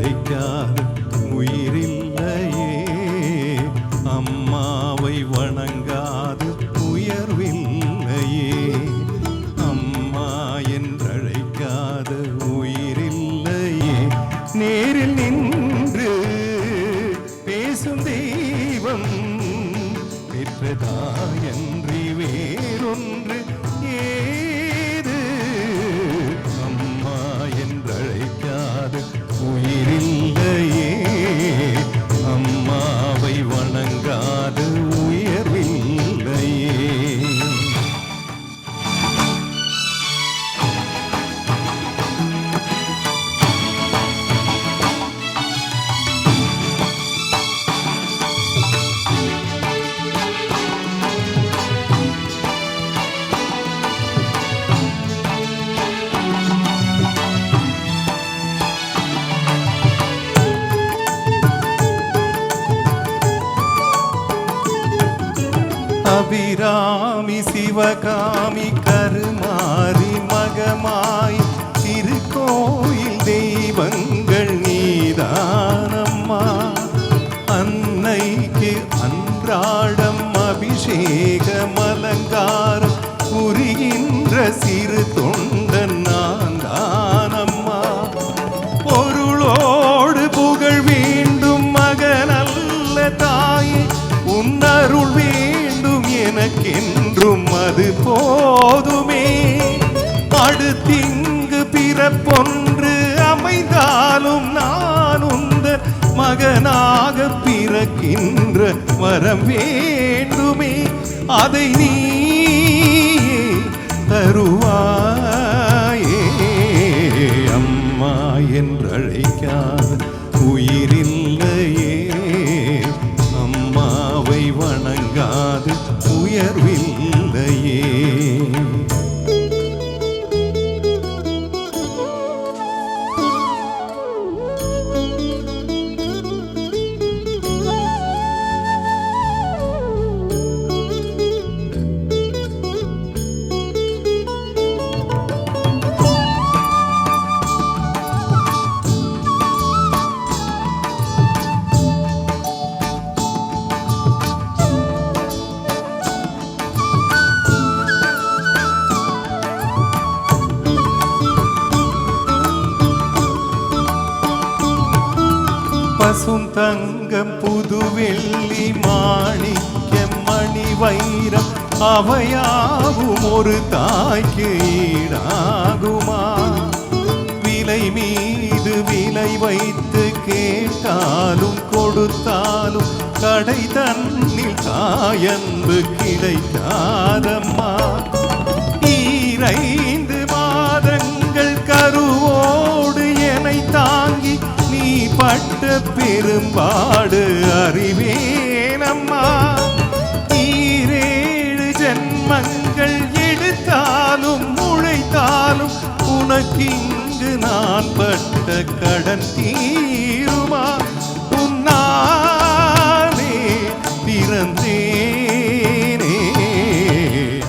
என்றழைக்காத உயிரில்லையே. அம்மாவை வணங்காது உயர்வில்லையே. அம்மா என்றழைக்காத உயிரில்லையே. நேரில் நின்று பேசும் தெய்வம் பெற்றதாயன்றி வேறொன்று ஏது. அம்மா என்றழைக்காத உயிரில்லையே. அம்மாவை வணங்காத உயர்வில்லையே. அபிராமி சிவகாமி கருமாரி மகமாய் திருக்கோயில் தெய்வங்கள் நீதானம்மா. அன்னைக்கு அன்றாடம் அபிஷேகம் அலங்காரம் புரிகின்ற சிறு தொண்டன் நான் தானம்மா. பொருளோடு புகழ் வேண்டும் மகனல்ல தாயே. உன்னருள் வேண்டும் எனக்கென்றும் அது போதுமே. அடுத்திங்கு பிறப்பொன்று அமைந்தாலும் நான் உந்தன் மகனாக பிறக்கின்ற வரம் வேண்டுமே. அதை நீ தருவாயே. அம்மா என்றழைக்காத உயிரில்லையே. அம்மாவை வணங்காது உயர்வில்லையே. பசும் தங்கம் புதுவெள்ளி மாணிக்கம் மணி வைரம் அவையாவும் ஒரு தாய்க்கு ஈடாகுமா. விலை மீது விலை வைத்து கேட்டாலும் கொடுத்தாலும் கடை தன்னில் தாயன்பு கிடைக்காதம்மா. 2 மாதங்கள் கருவோடு என்னை தாங்கி நீ பட்ட பெரும்பாடு அறிவேனம்மா. 7 ஜென்மங்கள் எடுத்தாலும் உழைத்தாலும் உனக்கிங்கு நான் பட்ட கடன் தீருமா. உன்னாலே பிறந்தேனே.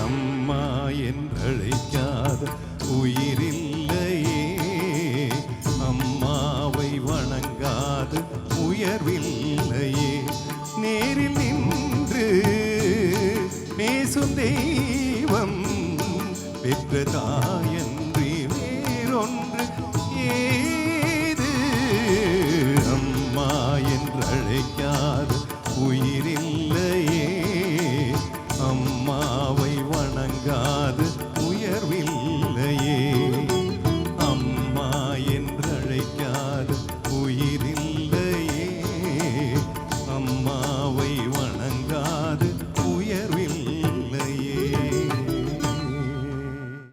அம்மா என்றழைக்காத உயிரில்லையே. அம்மாவை வணங்காது உயர்வில்லையே. நேரில் நின்று பேசும் தெய்வம் பெற்றதாயன்றி வேறொன்று ஏது. அம்மா என்றழைக்காத உயிரில்